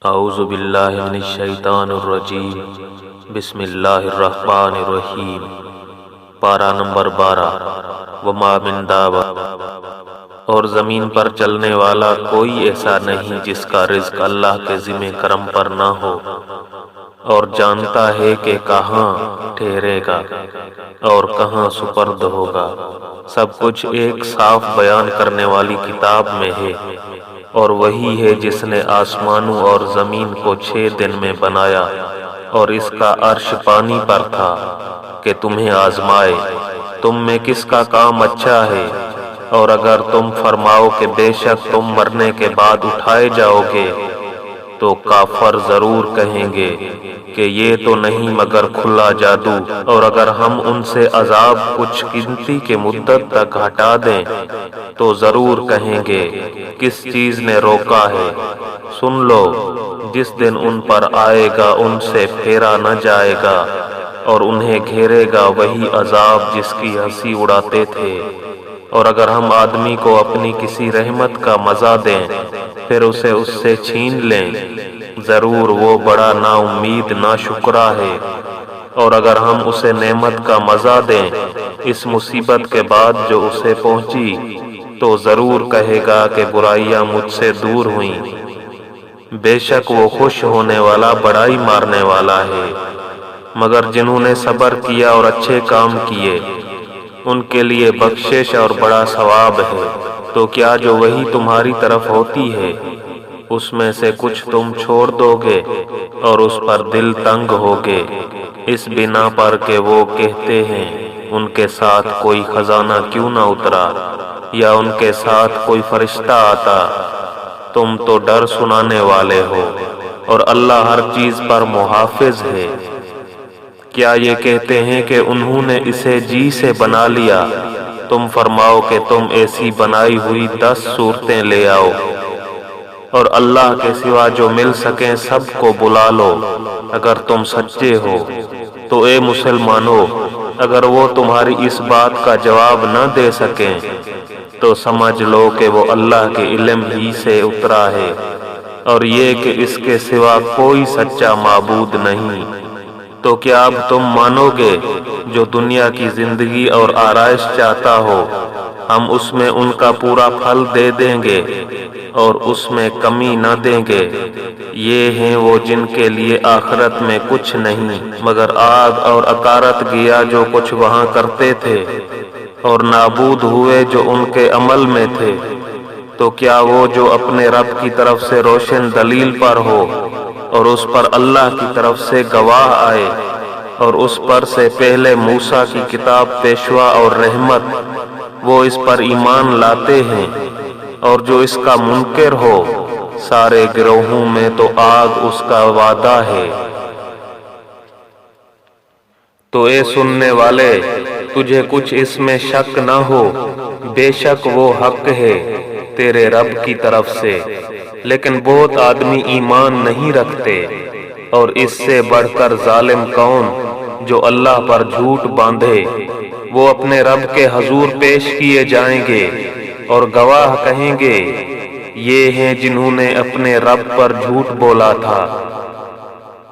اعوذ باللہ من الشیطان الرجیم، بسم اللہ الرحمن الرحیم۔ پارہ نمبر 12۔ وما من دابہ، اور زمین پر چلنے والا کوئی ایسا نہیں جس کا رزق اللہ کے ذمہ کرم پر نہ ہو، اور جانتا ہے کہ کہاں ٹھہرے گا اور کہاں سپرد ہوگا۔ سب کچھ ایک صاف بیان کرنے والی کتاب میں ہے۔ اور وہی ہے جس نے آسمانوں اور زمین کو 6 دن میں بنایا، اور اس کا عرش پانی پر تھا کہ تمہیں آزمائے تم میں کس کا کام اچھا ہے۔ اور اگر تم فرماؤ کہ بے شک تم مرنے کے بعد اٹھائے جاؤ گے، تو کافر ضرور کہیں گے کہ یہ تو نہیں مگر کھلا جادو۔ اور اگر ہم ان سے عذاب کچھ گنتی کے مدت تک ہٹا دیں تو ضرور کہیں گے کس چیز نے روکا ہے۔ سن لو، جس دن ان پر آئے گا ان سے پھیرا نہ جائے گا، اور انہیں گھیرے گا وہی عذاب جس کی ہنسی اڑاتے تھے۔ اور اگر ہم آدمی کو اپنی کسی رحمت کا مزہ دیں پھر اسے اس سے چھین لیں، ضرور وہ بڑا نا امید نا شکرا ہے۔ اور اگر ہم اسے نعمت کا مزہ دیں اس مصیبت کے بعد جو اسے پہنچی، تو ضرور کہے گا کہ برائیاں مجھ سے دور ہوئیں۔ بے شک وہ خوش ہونے والا بڑائی مارنے والا ہے۔ مگر جنہوں نے صبر کیا اور اچھے کام کیے، ان کے لیے بخشش اور بڑا ثواب ہے۔ تو کیا جو وہی تمہاری طرف ہوتی ہے اس میں سے کچھ تم چھوڑ دو گے اور اس پر دل تنگ ہوگے، اس بنا پر کہ وہ کہتے ہیں ان کے ساتھ کوئی خزانہ کیوں نہ اترا، یا ان کے ساتھ کوئی فرشتہ آتا۔ تم تو ڈر سنانے والے ہو، اور اللہ ہر چیز پر محافظ ہے۔ کیا یہ کہتے ہیں کہ انہوں نے اسے جی سے بنا لیا؟ تم فرماؤ کہ تم ایسی بنائی ہوئی 10 صورتیں لے آؤ، اور اللہ کے سوا جو مل سکیں سب کو بلا لو اگر تم سچے ہو۔ تو اے مسلمانوں، اگر وہ تمہاری اس بات کا جواب نہ دے سکیں تو سمجھ لو کہ وہ اللہ کے علم ہی سے اترا ہے، اور یہ کہ اس کے سوا کوئی سچا معبود نہیں۔ تو کیا اب تم مانو گے جو دنیا کی زندگی اور آرائش چاہتا ہو، ہم اس میں ان کا پورا پھل دے دیں گے اور اس میں کمی نہ دیں گے۔ یہ ہیں وہ جن کے لیے آخرت میں کچھ نہیں مگر آگ اور اکارت گیا جو کچھ وہاں کرتے تھے، اور نابود ہوئے جو ان کے عمل میں تھے۔ تو کیا وہ جو اپنے رب کی طرف سے روشن دلیل پر ہو، اور اس پر اللہ کی طرف سے گواہ آئے، اور اس پر سے پہلے موسیٰ کی کتاب پیشوا اور رحمت، وہ اس پر ایمان لاتے ہیں، اور جو اس کا منکر ہو، سارے گروہوں میں تو آگ اس کا وعدہ ہے۔ تو اے سننے والے، تجھے کچھ اس میں شک نہ ہو، بے شک وہ حق ہے تیرے رب کی طرف سے، لیکن بہت آدمی ایمان نہیں رکھتے۔ اور اس سے بڑھ کر ظالم کون جو اللہ پر جھوٹ باندھے؟ وہ اپنے رب کے حضور پیش کیے جائیں گے، اور گواہ کہیں گے یہ ہیں جنہوں نے اپنے رب پر جھوٹ بولا تھا۔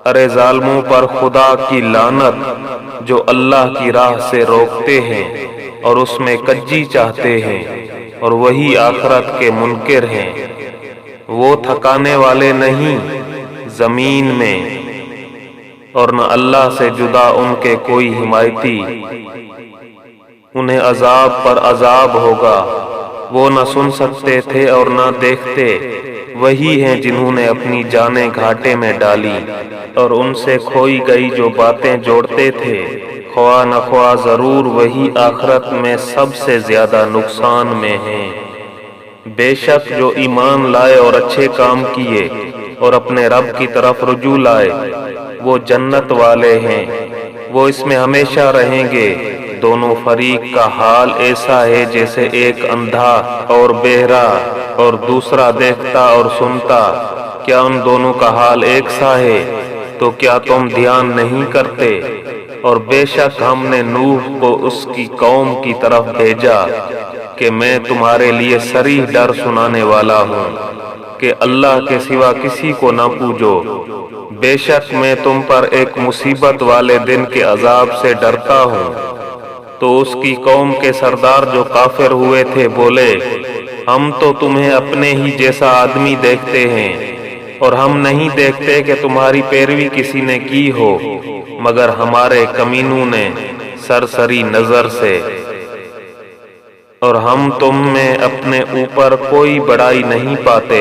ارے ظالموں پر خدا کی لعنت جو اللہ کی راہ سے روکتے ہیں اور اس میں کجی چاہتے ہیں، اور وہی آخرت کے منکر ہیں۔ وہ تھکانے والے نہیں زمین میں، اور نہ اللہ سے جدا ان کے کوئی حمایتی۔ انہیں عذاب پر عذاب ہوگا، وہ نہ سن سکتے تھے اور نہ دیکھتے۔ وہی ہیں جنہوں نے اپنی جانیں گھاٹے میں ڈالی، اور ان سے کھوئی گئی جو باتیں جوڑتے تھے۔ خواہ نہ خواہ ضرور وہی آخرت میں سب سے زیادہ نقصان میں ہیں۔ بے شک جو ایمان لائے اور اچھے کام کیے اور اپنے رب کی طرف رجوع لائے، وہ جنت والے ہیں، وہ اس میں ہمیشہ رہیں گے۔ دونوں فریق کا حال ایسا ہے جیسے ایک اندھا اور بہرا اور دوسرا دیکھتا اور سنتا، کیا ان دونوں کا حال ایک سا ہے؟ تو کیا تم دھیان نہیں کرتے؟ اور بے شک ہم نے نوح کو اس کی قوم کی طرف بھیجا کہ میں تمہارے لیے صریح ڈر سنانے والا ہوں۔ کہ اللہ کے سوا کسی کو نہ پوجو، بے شک میں تم پر ایک مصیبت والے دن کے عذاب سے ڈرتا ہوں۔ تو اس کی قوم کے سردار جو کافر ہوئے تھے بولے، ہم تو تمہیں اپنے ہی جیسا آدمی دیکھتے ہیں، اور ہم نہیں دیکھتے کہ تمہاری پیروی کسی نے کی ہو مگر ہمارے کمینوں نے سرسری نظر سے، اور ہم تم میں اپنے اوپر کوئی بڑائی نہیں پاتے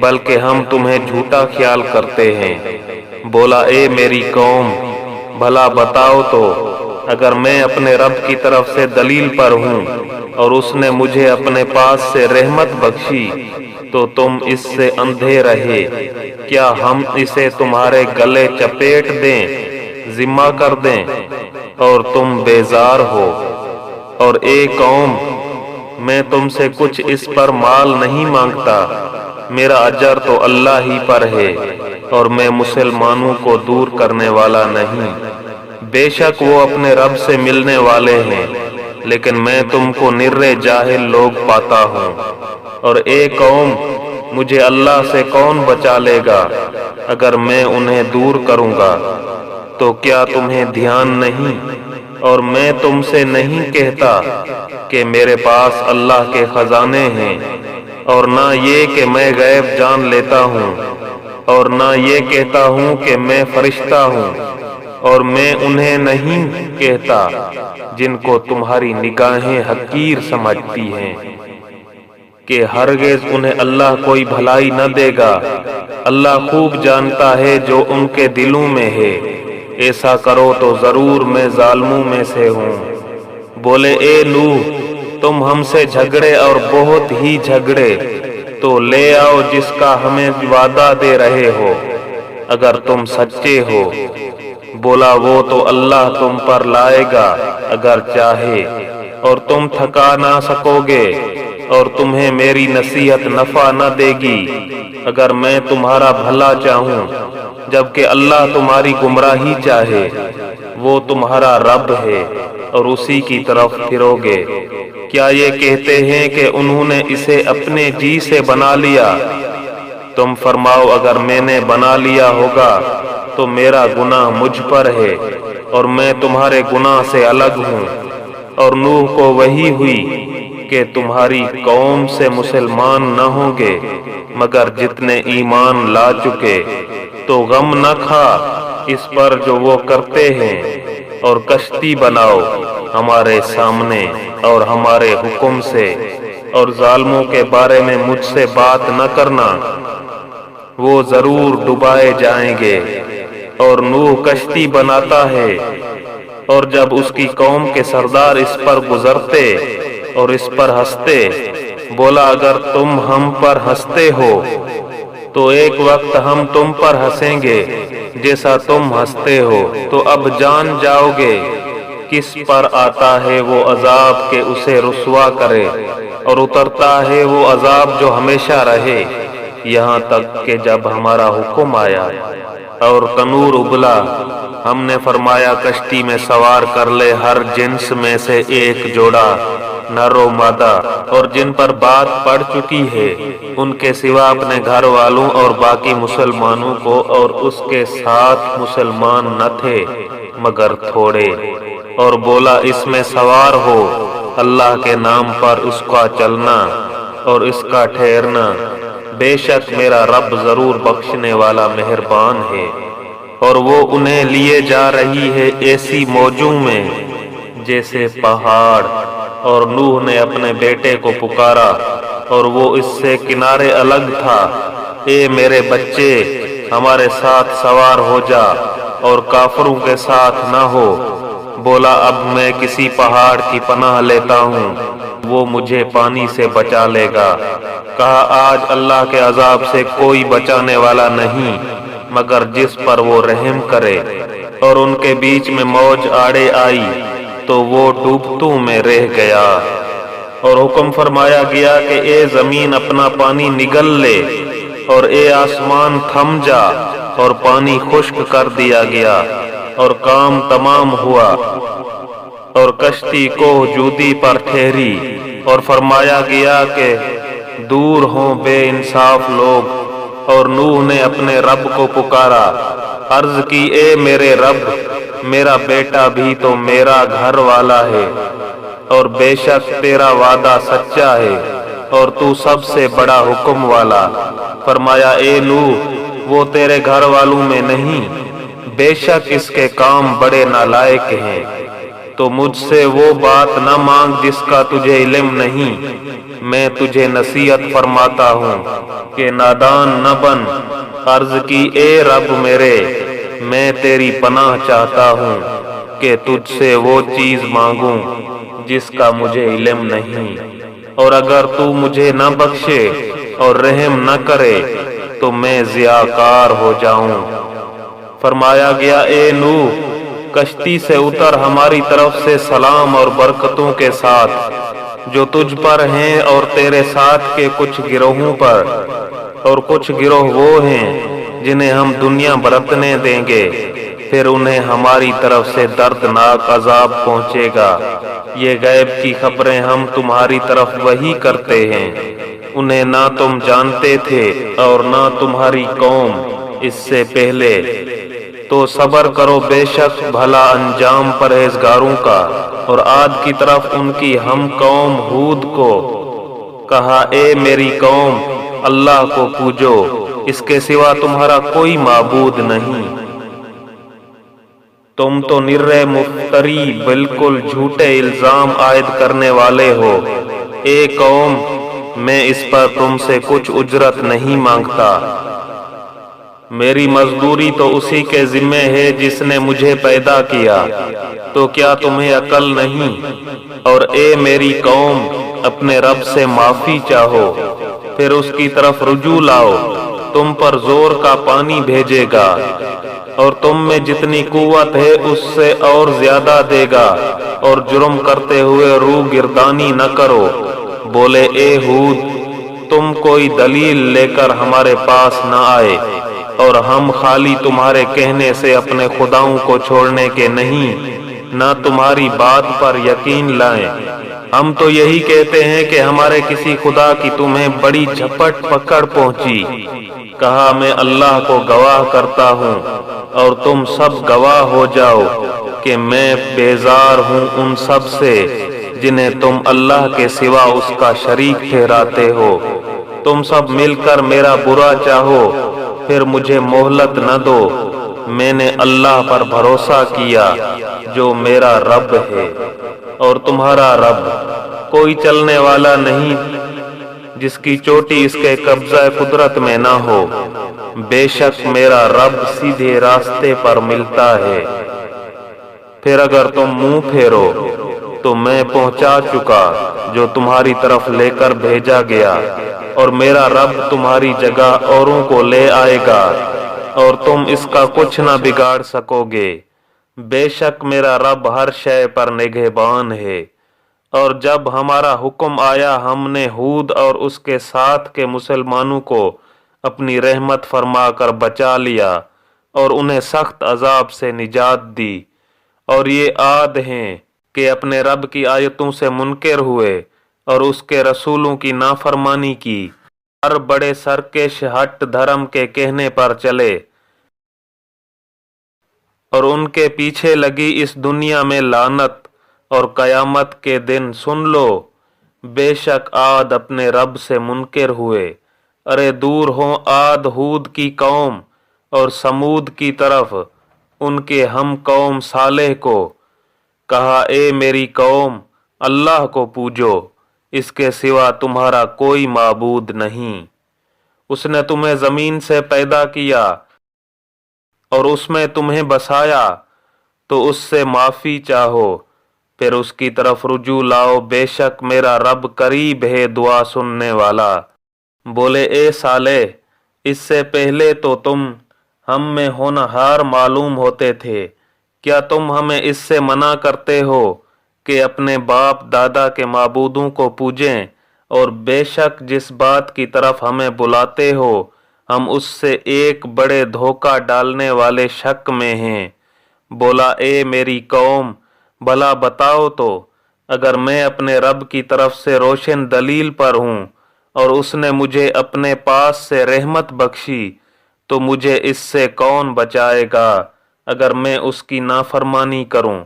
بلکہ ہم تمہیں جھوٹا خیال کرتے ہیں۔ بولا، اے میری قوم، بھلا بتاؤ تو، اگر میں اپنے رب کی طرف سے دلیل پر ہوں اور اس نے مجھے اپنے پاس سے رحمت بخشی تو تم اس سے اندھے رہے، کیا ہم اسے تمہارے گلے چپیٹ دیں، ذمہ کر دیں اور تم بیزار ہو؟ اور اے قوم، میں تم سے کچھ اس پر مال نہیں مانگتا، میرا اجر تو اللہ ہی پر ہے، اور میں مسلمانوں کو دور کرنے والا نہیں۔ بے شک وہ اپنے رب سے ملنے والے ہیں، لیکن میں تم کو نرے جاہل لوگ پاتا ہوں۔ اور اے قوم، مجھے اللہ سے کون بچا لے گا اگر میں انہیں دور کروں گا؟ تو کیا تمہیں دھیان نہیں؟ اور میں تم سے نہیں کہتا کہ میرے پاس اللہ کے خزانے ہیں، اور نہ یہ کہ میں غیب جان لیتا ہوں، اور نہ یہ کہتا ہوں کہ میں فرشتہ ہوں، اور میں انہیں نہیں کہتا جن کو تمہاری نگاہیں حقیر سمجھتی ہیں کہ ہرگز انہیں اللہ کوئی بھلائی نہ دے گا۔ اللہ خوب جانتا ہے جو ان کے دلوں میں ہے، ایسا کرو تو ضرور میں ظالموں میں سے ہوں۔ بولے، اے نوح، تم ہم سے جھگڑے اور بہت ہی جھگڑے، تو لے آؤ جس کا ہمیں وعدہ دے رہے ہو اگر تم سچے ہو۔ بولا، وہ تو اللہ تم پر لائے گا اگر چاہے، اور تم تھکا نہ سکو گے، اور تمہیں میری نصیحت نفع نہ دے گی اگر میں تمہارا بھلا چاہوں، جبکہ اللہ تمہاری گمراہی چاہے۔ وہ تمہارا رب ہے اور اسی کی طرف پھرو گے۔ کیا یہ کہتے ہیں کہ انہوں نے اسے اپنے جی سے بنا لیا؟ تم فرماؤ، اگر میں نے بنا لیا ہوگا تو میرا گناہ مجھ پر ہے، اور میں تمہارے گناہ سے الگ ہوں۔ اور نوح کو وحی ہوئی کہ تمہاری قوم سے مسلمان نہ ہوں گے مگر جتنے ایمان لا چکے، تو غم نہ کھا اس پر جو وہ کرتے ہیں، اور کشتی بناؤ ہمارے سامنے اور ہمارے حکم سے، اور ظالموں کے بارے میں مجھ سے بات نہ کرنا، وہ ضرور ڈبائے جائیں گے۔ اور نوح کشتی بناتا ہے، اور جب اس کی قوم کے سردار اس پر گزرتے اور اس پر ہنستے، بولا، اگر تم ہم پر ہنستے ہو تو ایک وقت ہم تم پر ہنسیں گے جیسا تم ہنستے ہو، تو اب جان جاؤ گے کس پر آتا ہے وہ عذاب کہ اسے رسوا کرے، اور اترتا ہے وہ عذاب جو ہمیشہ رہے، یہاں تک کہ جب ہمارا حکم آیا اور تنور ابلا، ہم نے فرمایا کشتی میں سوار کر لے ہر جنس میں سے ایک جوڑا، نر و مادہ، اور جن پر بات پڑ چکی ہے ان کے سوا اپنے گھر والوں اور باقی مسلمانوں کو، اور اس کے ساتھ مسلمان نہ تھے مگر تھوڑے۔ اور بولا، اس میں سوار ہو، اللہ کے نام پر اس کا چلنا اور اس کا ٹھہرنا، بے شک میرا رب ضرور بخشنے والا مہربان ہے۔ اور وہ انہیں لیے جا رہی ہے ایسی موجوں میں جیسے پہاڑ، اور نوح نے اپنے بیٹے کو پکارا اور وہ اس سے کنارے الگ تھا، اے میرے بچے، ہمارے ساتھ سوار ہو جا اور کافروں کے ساتھ نہ ہو۔ بولا، اب میں کسی پہاڑ کی پناہ لیتا ہوں، وہ مجھے پانی سے بچا لے گا۔ کہا، آج اللہ کے عذاب سے کوئی بچانے والا نہیں مگر جس پر وہ رحم کرے۔ اور ان کے بیچ میں موج آڑے آئی تو وہ ڈوبتوں میں رہ گیا۔ اور حکم فرمایا گیا کہ اے زمین اپنا پانی نگل لے، اور اے آسمان تھم جا، اور پانی خشک کر دیا گیا، اور کام تمام ہوا، اور کشتی کو جودی پر ٹھہری۔ اور فرمایا گیا کہ دور ہوں بے انصاف لوگ۔ اور نوح نے اپنے رب کو پکارا، عرض کی اے میرے رب، میرا بیٹا بھی تو میرا گھر والا ہے، اور بے شک تیرا وعدہ سچا ہے، اور تو سب سے بڑا حکم والا۔ فرمایا اے نوح، وہ تیرے گھر والوں میں نہیں، بے شک اس کے کام بڑے نالائق ہیں، تو مجھ سے وہ بات نہ مانگ جس کا تجھے علم نہیں۔ میں تجھے نصیحت فرماتا ہوں کہ نادان نہ بن۔ عرض کی اے رب میرے، میں تیری پناہ چاہتا ہوں کہ تجھ سے وہ چیز مانگوں جس کا مجھے علم نہیں، اور اگر تو مجھے نہ بخشے اور رحم نہ کرے تو میں ضیاءکار ہو جاؤں۔ فرمایا گیا اے نوح، کشتی سے اتر ہماری طرف سے سلام اور برکتوں کے ساتھ، جو تجھ پر ہیں اور تیرے ساتھ کے کچھ گروہوں پر، اور کچھ گروہ وہ ہیں جنہیں ہم دنیا برتنے دیں گے، پھر انہیں ہماری طرف سے دردناک عذاب پہنچے گا۔ یہ غیب کی خبریں ہم تمہاری طرف وحی کرتے ہیں، انہیں نہ تم جانتے تھے اور نہ تمہاری قوم اس سے پہلے، تو صبر کرو، بے شک بھلا انجام پرہیزگاروں کا۔ اور عاد کی طرف ان کی ہم قوم ہود کو کہا، اے میری قوم، اللہ کو پوجو، اس کے سوا تمہارا کوئی معبود نہیں، تم تو نرے مفتری، بالکل جھوٹے الزام عائد کرنے والے ہو۔ اے قوم، میں اس پر تم سے کچھ اجرت نہیں مانگتا، میری مزدوری تو اسی کے ذمہ ہے جس نے مجھے پیدا کیا، تو کیا تمہیں عقل نہیں؟ اور اے میری قوم، اپنے رب سے معافی چاہو، پھر اس کی طرف رجوع لاؤ، تم پر زور کا پانی بھیجے گا، اور تم میں جتنی قوت ہے اس سے اور زیادہ دے گا، اور جرم کرتے ہوئے روح گردانی نہ کرو۔ بولے اے ہود، تم کوئی دلیل لے کر ہمارے پاس نہ آئے، اور ہم خالی تمہارے کہنے سے اپنے خداؤں کو چھوڑنے کے نہیں، نہ تمہاری بات پر یقین لائیں۔ ہم تو یہی کہتے ہیں کہ ہمارے کسی خدا کی تمہیں بڑی جھپٹ پکڑ پہنچی۔ کہا میں اللہ کو گواہ کرتا ہوں اور تم سب گواہ ہو جاؤ کہ میں بیزار ہوں ان سب سے جنہیں تم اللہ کے سوا اس کا شریک ٹھہراتے ہو۔ تم سب مل کر میرا برا چاہو، پھر مجھے مہلت نہ دو۔ میں نے اللہ پر بھروسہ کیا جو میرا رب ہے اور تمہارا رب، کوئی چلنے والا نہیں جس کی چوٹی اس کے قبضہ قدرت میں نہ ہو۔ بے شک میرا رب سیدھے راستے پر ملتا ہے، پھر اگر تم منہ پھیرو تو میں پہنچا چکا جو تمہاری طرف لے کر بھیجا گیا، اور میرا رب تمہاری جگہ اوروں کو لے آئے گا، اور تم اس کا کچھ نہ بگاڑ سکو گے۔ بے شک میرا رب ہر شے پر نگہبان ہے۔ اور جب ہمارا حکم آیا، ہم نے ہود اور اس کے ساتھ کے مسلمانوں کو اپنی رحمت فرما کر بچا لیا اور انہیں سخت عذاب سے نجات دی۔ اور یہ عاد ہیں کہ اپنے رب کی آیتوں سے منکر ہوئے اور اس کے رسولوں کی نافرمانی کی، ہر بڑے سرکش ہٹ دھرم کے کہنے پر چلے، اور ان کے پیچھے لگی اس دنیا میں لعنت، اور قیامت کے دن سن لو، بے شک عاد اپنے رب سے منکر ہوئے۔ ارے دور ہوں عاد ہود کی قوم اور سمود کی طرف، ان کے ہم قوم صالح کو کہا، اے میری قوم، اللہ کو پوجو، اس کے سوا تمہارا کوئی معبود نہیں۔ اس نے تمہیں زمین سے پیدا کیا اور اس میں تمہیں بسایا، تو اس سے معافی چاہو، پھر اس کی طرف رجوع لاؤ، بے شک میرا رب قریب ہے دعا سننے والا۔ بولے اے صالح، اس سے پہلے تو تم ہم میں ہونہار معلوم ہوتے تھے، کیا تم ہمیں اس سے منع کرتے ہو کہ اپنے باپ دادا کے معبودوں کو پوجیں؟ اور بے شک جس بات کی طرف ہمیں بلاتے ہو ہم اس سے ایک بڑے دھوکہ ڈالنے والے شک میں ہیں۔ بولا اے میری قوم، بھلا بتاؤ تو، اگر میں اپنے رب کی طرف سے روشن دلیل پر ہوں اور اس نے مجھے اپنے پاس سے رحمت بخشی تو مجھے اس سے کون بچائے گا اگر میں اس کی نافرمانی کروں؟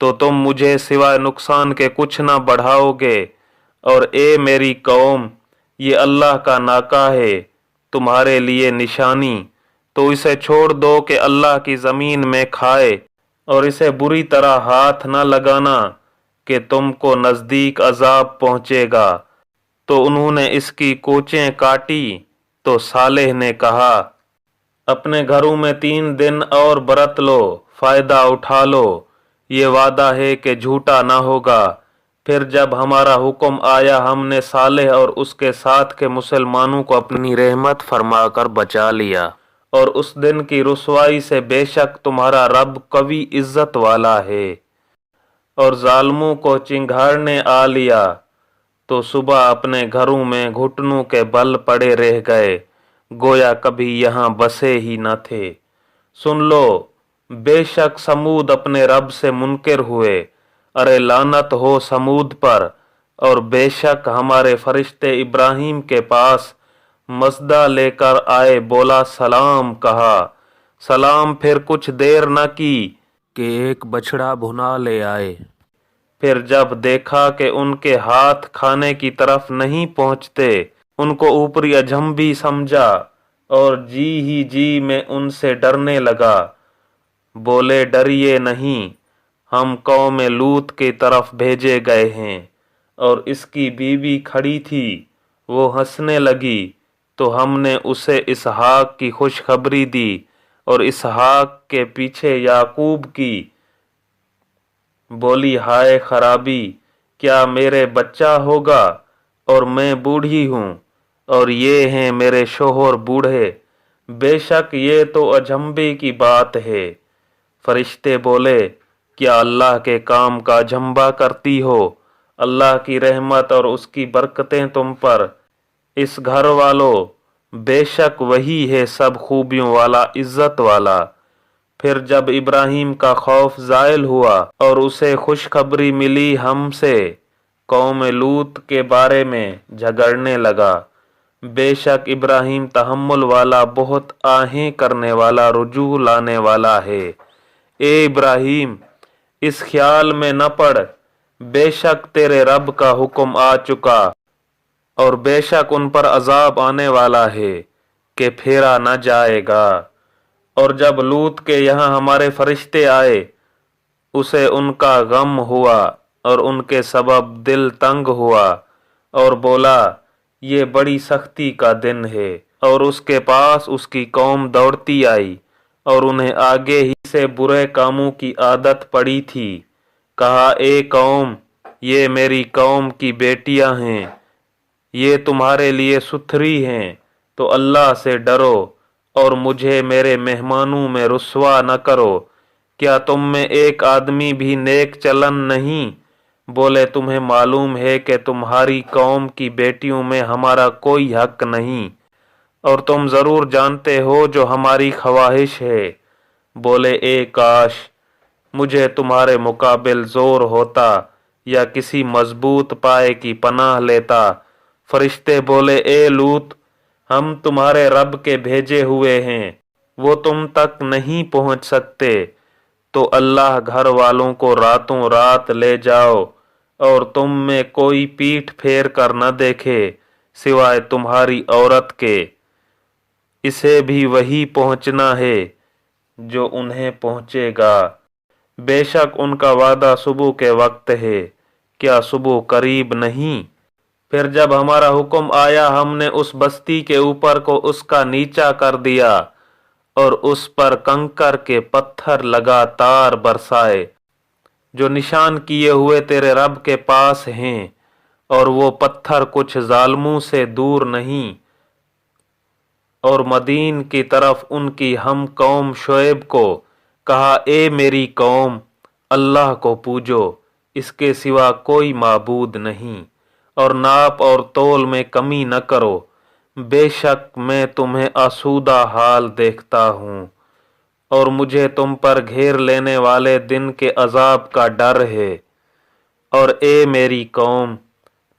تو تم مجھے سوائے نقصان کے کچھ نہ بڑھاؤ گے۔ اور اے میری قوم، یہ اللہ کا ناکہ ہے تمہارے لیے نشانی، تو اسے چھوڑ دو کہ اللہ کی زمین میں کھائے، اور اسے بری طرح ہاتھ نہ لگانا کہ تم کو نزدیک عذاب پہنچے گا۔ تو انہوں نے اس کی کوچیں کاٹی۔ تو صالح نے کہا، اپنے گھروں میں 3 دن اور برت لو، فائدہ اٹھا لو، یہ وعدہ ہے کہ جھوٹا نہ ہوگا۔ پھر جب ہمارا حکم آیا ہم نے صالح اور اس کے ساتھ کے مسلمانوں کو اپنی رحمت فرما کر بچا لیا۔ اور اس دن کی رسوائی سے بے شک تمہارا رب قوی عزت والا ہے۔ اور ظالموں کو چنگھاڑنے آ لیا تو صبح اپنے گھروں میں گھٹنوں کے بل پڑے رہ گئے، گویا کبھی یہاں بسے ہی نہ تھے۔ سن لو، بے شک سمود اپنے رب سے منکر ہوئے، ارے لعنت ہو سمود پر۔ اور بے شک ہمارے فرشتے ابراہیم کے پاس مژدہ لے کر آئے، بولا سلام کہا، سلام پھر کچھ دیر نہ کی کہ ایک بچھڑا بھنا لے آئے۔ پھر جب دیکھا کہ ان کے ہاتھ کھانے کی طرف نہیں پہنچتے، ان کو اوپری اجنبی سمجھا اور جی ہی جی میں ان سے ڈرنے لگا۔ بولے ڈریے نہیں، ہم قوم لوط کی طرف بھیجے گئے ہیں۔ اور اس کی بیوی کھڑی تھی، وہ ہنسنے لگی تو ہم نے اسے اسحاق کی خوشخبری دی، اور اسحاق کے پیچھے یعقوب کی۔ بولی ہائے خرابی، کیا میرے بچہ ہوگا اور میں بوڑھی ہوں، اور یہ ہیں میرے شوہر بوڑھے، بے شک یہ تو اجنبی کی بات ہے۔ فرشتے بولے، کیا اللہ کے کام کا اجنبا کرتی ہو؟ اللہ کی رحمت اور اس کی برکتیں تم پر۔ اس گھر والوں، بے شک وہی ہے سب خوبیوں والا، عزت والا۔ پھر جب ابراہیم کا خوف زائل ہوا اور اسے خوشخبری ملی ہم سے، قوم لوط کے بارے میں جھگڑنے لگا۔ بے شک ابراہیم تحمل والا، بہت آہیں کرنے والا، رجوع لانے والا ہے۔ اے ابراہیم، اس خیال میں نہ پڑ، بے شک تیرے رب کا حکم آ چکا، اور بے شک ان پر عذاب آنے والا ہے کہ پھیرا نہ جائے گا۔ اور جب لوط کے یہاں ہمارے فرشتے آئے، اسے ان کا غم ہوا اور ان کے سبب دل تنگ ہوا، اور بولا یہ بڑی سختی کا دن ہے۔ اور اس کے پاس اس کی قوم دوڑتی آئی، اور انہیں آگے ہی سے برے کاموں کی عادت پڑی تھی۔ کہا، اے قوم، یہ میری قوم کی بیٹیاں ہیں، یہ تمہارے لیے ستھری ہیں، تو اللہ سے ڈرو اور مجھے میرے مہمانوں میں رسوا نہ کرو۔ کیا تم میں ایک آدمی بھی نیک چلن نہیں؟ بولے تمہیں معلوم ہے کہ تمہاری قوم کی بیٹیوں میں ہمارا کوئی حق نہیں، اور تم ضرور جانتے ہو جو ہماری خواہش ہے۔ بولے اے کاش مجھے تمہارے مقابل زور ہوتا یا کسی مضبوط پائے کی پناہ لیتا۔ فرشتے بولے، اے لوط، ہم تمہارے رب کے بھیجے ہوئے ہیں، وہ تم تک نہیں پہنچ سکتے، تو اللہ گھر والوں کو راتوں رات لے جاؤ، اور تم میں کوئی پیٹھ پھیر کر نہ دیکھے سوائے تمہاری عورت کے، اسے بھی وہی پہنچنا ہے جو انہیں پہنچے گا۔ بے شک ان کا وعدہ صبح کے وقت ہے، کیا صبح قریب نہیں؟ پھر جب ہمارا حکم آیا ہم نے اس بستی کے اوپر کو اس کا نیچا کر دیا، اور اس پر کنکر کے پتھر لگاتار برسائے جو نشان کیے ہوئے تیرے رب کے پاس ہیں، اور وہ پتھر کچھ ظالموں سے دور نہیں۔ اور مدین کی طرف ان کی ہم قوم شعیب کو کہا، اے میری قوم، اللہ کو پوجو، اس کے سوا کوئی معبود نہیں، اور ناپ اور تول میں کمی نہ کرو، بے شک میں تمہیں آسودہ حال دیکھتا ہوں، اور مجھے تم پر گھیر لینے والے دن کے عذاب کا ڈر ہے۔ اور اے میری قوم،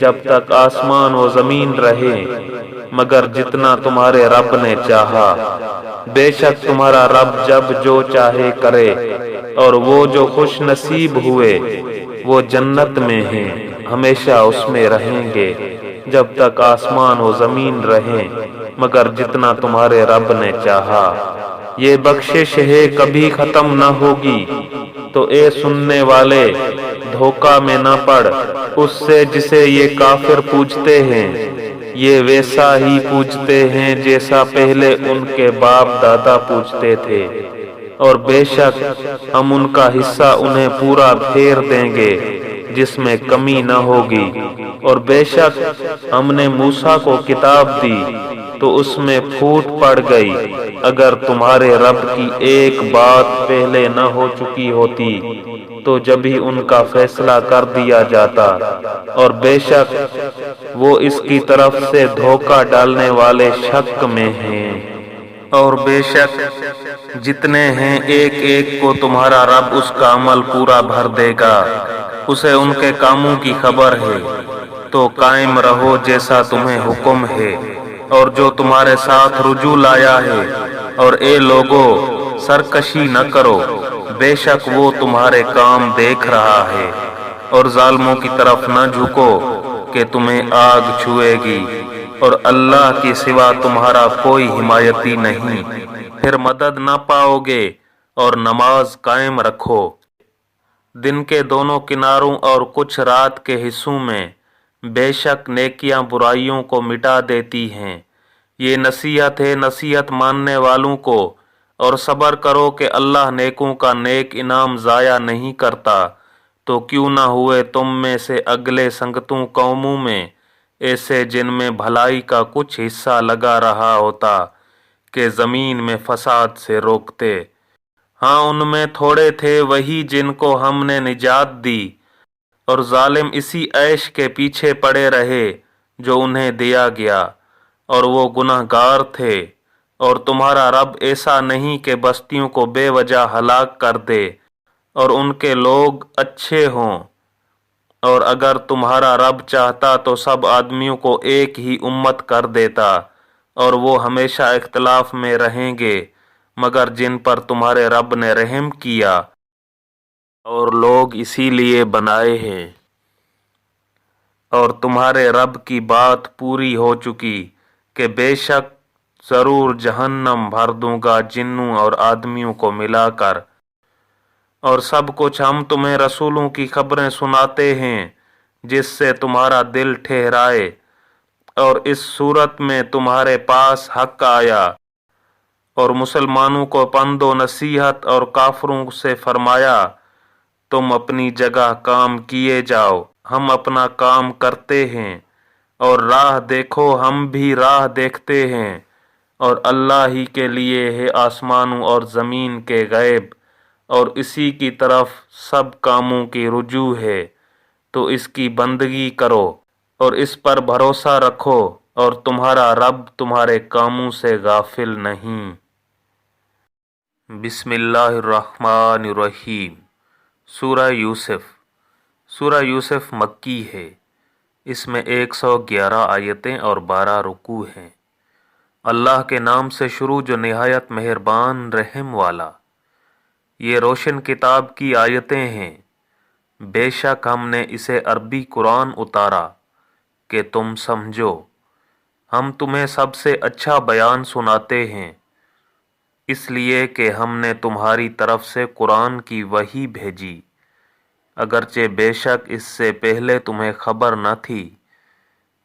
جب تک آسمان و زمین رہے مگر جتنا تمہارے رب نے چاہا۔ بے شک تمہارا رب جب جو چاہے کرے، اور وہ جو خوش نصیب ہوئے وہ جنت میں ہیں، ہمیشہ اس میں رہیں گے جب تک آسمان و زمین رہیں مگر جتنا تمہارے رب نے چاہا۔ یہ بخشش ہے کبھی ختم نہ ہوگی، تو اے سننے والے دھوکہ میں نہ پڑ اس سے جسے یہ کافر پوجتے ہیں۔ یہ ویسا ہی پوجتے ہیں جیسا پہلے ان کے باپ دادا پوجتے تھے، اور بے شک ہم ان کا حصہ انہیں پورا پھیر دیں گے جس میں کمی نہ ہوگی۔ اور بے شک ہم نے موسیٰ کو کتاب دی تو اس میں پھوٹ پڑ گئی، اگر تمہارے رب کی ایک بات پہلے نہ ہو چکی ہوتی تو جبھی ان کا فیصلہ کر دیا جاتا، اور بے شک وہ اس کی طرف سے دھوکہ ڈالنے والے شک میں ہیں۔ اور بے شک جتنے ہیں ایک ایک کو تمہارا رب اس کا عمل پورا بھر دے گا، اسے ان کے کاموں کی خبر ہے۔ تو قائم رہو جیسا تمہیں حکم ہے، اور جو تمہارے ساتھ رجوع لایا ہے، اور اے لوگو سرکشی نہ کرو، بے شک وہ تمہارے کام دیکھ رہا ہے، اور ظالموں کی طرف نہ جھکو کہ تمہیں آگ چھوئے گی، اور اللہ کے سوا تمہارا کوئی حمایتی نہیں، پھر مدد نہ پاؤ گے۔ اور نماز قائم رکھو دن کے دونوں کناروں اور کچھ رات کے حصوں میں، بے شک نیکیاں برائیوں کو مٹا دیتی ہیں۔ یہ نصیحت ہے نصیحت ماننے والوں کو، اور صبر کرو کہ اللہ نیکوں کا نیک انعام ضائع نہیں کرتا۔ تو کیوں نہ ہوئے تم میں سے اگلے سنگتوں قوموں میں ایسے جن میں بھلائی کا کچھ حصہ لگا رہا ہوتا کہ زمین میں فساد سے روکتے۔ ہاں ان میں تھوڑے تھے وہی جن کو ہم نے نجات دی، اور ظالم اسی عیش کے پیچھے پڑے رہے جو انہیں دیا گیا، اور وہ گناہ گار تھے۔ اور تمہارا رب ایسا نہیں کہ بستیوں کو بے وجہ ہلاک کر دے اور ان کے لوگ اچھے ہوں، اور اگر تمہارا رب چاہتا تو سب آدمیوں کو ایک ہی امت کر دیتا، اور وہ ہمیشہ اختلاف میں رہیں گے مگر جن پر تمہارے رب نے رحم کیا، اور لوگ اسی لیے بنائے ہیں۔ اور تمہارے رب کی بات پوری ہو چکی کہ بے شک ضرور جہنم بھر دوں گا جنوں اور آدمیوں کو ملا کر، اور سب کچھ ہم تمہیں رسولوں کی خبریں سناتے ہیں جس سے تمہارا دل ٹھہرائے۔ اور اس صورت میں تمہارے پاس حق آیا، اور مسلمانوں کو پند و نصیحت، اور کافروں سے فرمایا تم اپنی جگہ کام کیے جاؤ، ہم اپنا کام کرتے ہیں، اور راہ دیکھو ہم بھی راہ دیکھتے ہیں، اور اللہ ہی کے لیے ہے آسمانوں اور زمین کے غیب، اور اسی کی طرف سب کاموں کی رجوع ہے، تو اس کی بندگی کرو اور اس پر بھروسہ رکھو، اور تمہارا رب تمہارے کاموں سے غافل نہیں۔ بسم اللہ الرحمن الرحیم۔ سورہ یوسف۔ سورہ یوسف مکی ہے، اس میں 111 آیتیں اور 12 رکوع ہیں۔ اللہ کے نام سے شروع جو نہایت مہربان رحم والا۔ یہ روشن کتاب کی آیتیں ہیں، بے شک ہم نے اسے عربی قرآن اتارا کہ تم سمجھو۔ ہم تمہیں سب سے اچھا بیان سناتے ہیں، اس لیے کہ ہم نے تمہاری طرف سے قرآن کی وحی بھیجی، اگرچہ بے شک اس سے پہلے تمہیں خبر نہ تھی۔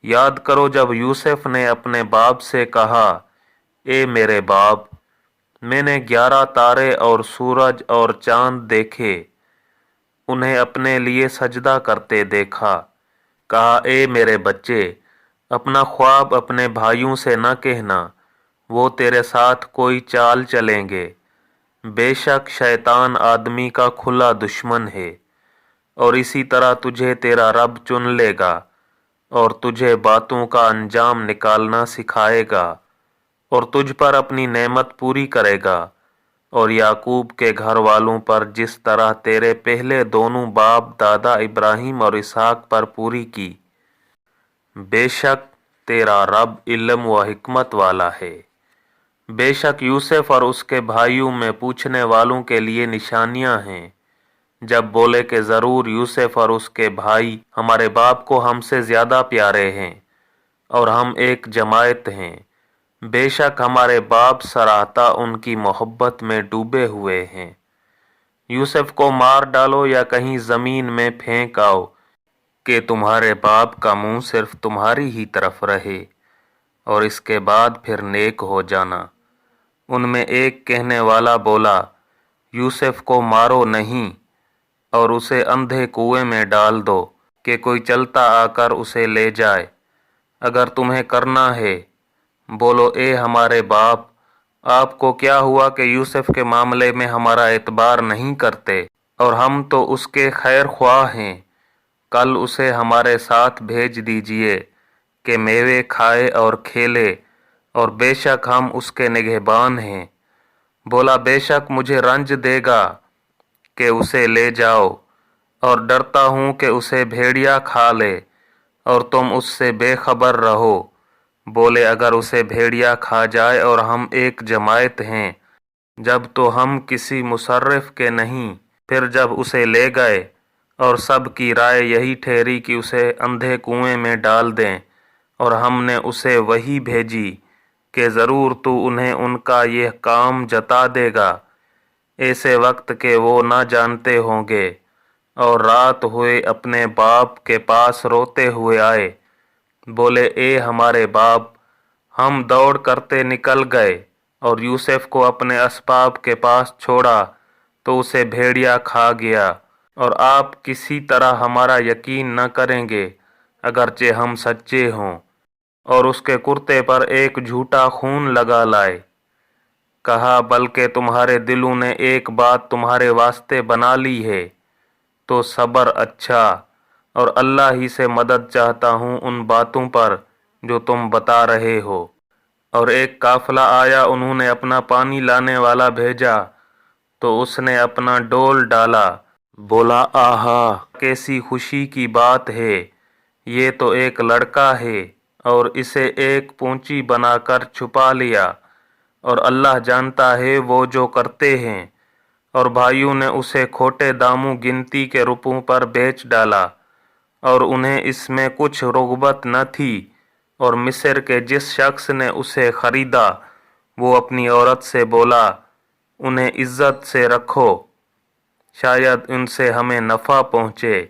یاد کرو جب یوسف نے اپنے باپ سے کہا، اے میرے باپ، میں نے 11 تارے اور سورج اور چاند دیکھے، انہیں اپنے لیے سجدہ کرتے دیکھا۔ کہا، اے میرے بچے، اپنا خواب اپنے بھائیوں سے نہ کہنا، وہ تیرے ساتھ کوئی چال چلیں گے۔ بے شک شیطان آدمی کا کھلا دشمن ہے، اور اسی طرح تجھے تیرا رب چن لے گا، اور تجھے باتوں کا انجام نکالنا سکھائے گا، اور تجھ پر اپنی نعمت پوری کرے گا، اور یعقوب کے گھر والوں پر جس طرح تیرے پہلے دونوں باپ دادا ابراہیم اور اسحاق پر پوری کی۔ بے شک تیرا رب علم و حکمت والا ہے۔ بے شک یوسف اور اس کے بھائیوں میں پوچھنے والوں کے لیے نشانیاں ہیں۔ جب بولے کہ ضرور یوسف اور اس کے بھائی ہمارے باپ کو ہم سے زیادہ پیارے ہیں اور ہم ایک جماعت ہیں، بے شک ہمارے باپ سراہتا ان کی محبت میں ڈوبے ہوئے ہیں۔ یوسف کو مار ڈالو یا کہیں زمین میں پھینک آؤ کہ تمہارے باپ کا منہ صرف تمہاری ہی طرف رہے اور اس کے بعد پھر نیک ہو جانا۔ ان میں ایک کہنے والا بولا، یوسف کو مارو نہیں اور اسے اندھے کنویں میں ڈال دو کہ کوئی چلتا آ کر اسے لے جائے۔ اگر تمہیں کرنا ہے، بولو اے ہمارے باپ، آپ کو کیا ہوا کہ یوسف کے معاملے میں ہمارا اعتبار نہیں کرتے اور ہم تو اس کے خیر خواہ ہیں، کل اسے ہمارے ساتھ بھیج دیجئے کہ میوے کھائے اور کھیلے، اور بے شک ہم اس کے نگہبان ہیں۔ بولا بے شک مجھے رنج دے گا کہ اسے لے جاؤ، اور ڈرتا ہوں کہ اسے بھیڑیا کھا لے اور تم اس سے بے خبر رہو۔ بولے اگر اسے بھیڑیا کھا جائے اور ہم ایک جماعت ہیں، جب تو ہم کسی مصرف کے نہیں۔ پھر جب اسے لے گئے اور سب کی رائے یہی ٹھہری کہ اسے اندھے کنویں میں ڈال دیں، اور ہم نے اسے وحی بھیجی کہ ضرور تو انہیں ان کا یہ کام جتا دے گا، ایسے وقت کہ وہ نہ جانتے ہوں گے، اور رات ہوئے اپنے باپ کے پاس روتے ہوئے آئے۔ بولے اے ہمارے باپ، ہم دوڑ کرتے نکل گئے اور یوسف کو اپنے اسباب کے پاس چھوڑا تو اسے بھیڑیا کھا گیا، اور آپ کسی طرح ہمارا یقین نہ کریں گے اگرچہ ہم سچے ہوں۔ اور اس کے کرتے پر ایک جھوٹا خون لگا لائے۔ کہا بلکہ تمہارے دلوں نے ایک بات تمہارے واسطے بنا لی ہے، تو صبر اچھا، اور اللہ ہی سے مدد چاہتا ہوں ان باتوں پر جو تم بتا رہے ہو۔ اور ایک قافلہ آیا، انہوں نے اپنا پانی لانے والا بھیجا تو اس نے اپنا ڈول ڈالا۔ بولا آہا کیسی خوشی کی بات ہے، یہ تو ایک لڑکا ہے، اور اسے ایک پونچی بنا کر چھپا لیا، اور اللہ جانتا ہے وہ جو کرتے ہیں۔ اور بھائیوں نے اسے کھوٹے داموں گنتی کے روپوں پر بیچ ڈالا، اور انہیں اس میں کچھ رغبت نہ تھی، اور مصر کے جس شخص نے اسے خریدا وہ اپنی عورت سے بولا، انہیں عزت سے رکھو، شاید ان سے ہمیں نفع پہنچے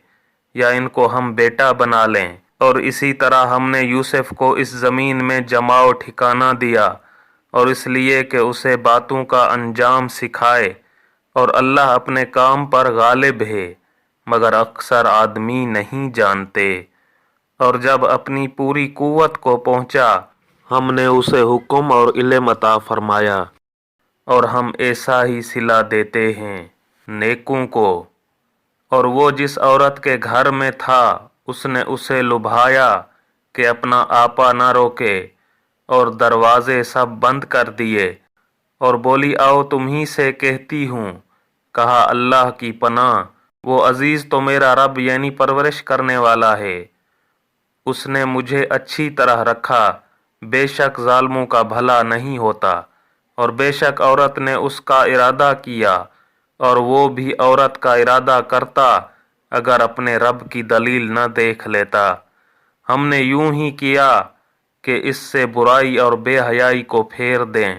یا ان کو ہم بیٹا بنا لیں۔ اور اسی طرح ہم نے یوسف کو اس زمین میں جماؤ ٹھکانہ دیا، اور اس لیے کہ اسے باتوں کا انجام سکھائے، اور اللہ اپنے کام پر غالب ہے، مگر اکثر آدمی نہیں جانتے۔ اور جب اپنی پوری قوت کو پہنچا، ہم نے اسے حکم اور علم عطا فرمایا، اور ہم ایسا ہی صلہ دیتے ہیں نیکوں کو۔ اور وہ جس عورت کے گھر میں تھا، اس نے اسے لبھایا کہ اپنا آپا نہ روکے، اور دروازے سب بند کر دیے، اور بولی آؤ تمہیں سے کہتی ہوں۔ کہا اللہ کی پناہ، وہ عزیز تو میرا رب یعنی پرورش کرنے والا ہے، اس نے مجھے اچھی طرح رکھا، بے شک ظالموں کا بھلا نہیں ہوتا۔ اور بے شک عورت نے اس کا ارادہ کیا، اور وہ بھی عورت کا ارادہ کرتا اگر اپنے رب کی دلیل نہ دیکھ لیتا۔ ہم نے یوں ہی کیا کہ اس سے برائی اور بے حیائی کو پھیر دیں،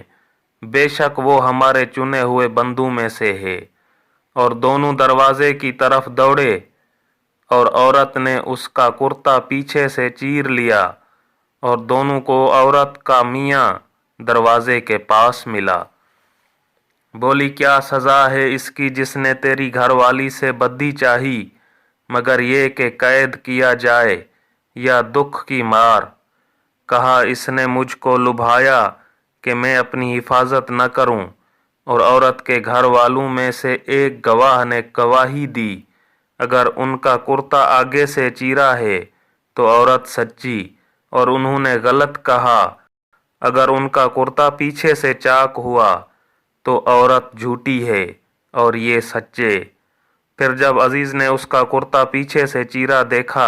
بے شک وہ ہمارے چنے ہوئے بندوں میں سے ہے۔ اور دونوں دروازے کی طرف دوڑے، اور عورت نے اس کا کرتا پیچھے سے چیر لیا، اور دونوں کو عورت کا میاں دروازے کے پاس ملا۔ بولی کیا سزا ہے اس کی جس نے تیری گھر والی سے بدی چاہی، مگر یہ کہ قید کیا جائے یا دکھ کی مار۔ کہا اس نے مجھ کو لبھایا کہ میں اپنی حفاظت نہ کروں، اور عورت کے گھر والوں میں سے ایک گواہ نے گواہی دی، اگر ان کا کرتا آگے سے چیرا ہے تو عورت سچی، اور انہوں نے غلط کہا، اگر ان کا کرتا پیچھے سے چاک ہوا تو عورت جھوٹی ہے اور یہ سچے۔ پھر جب عزیز نے اس کا کرتا پیچھے سے چیرا دیکھا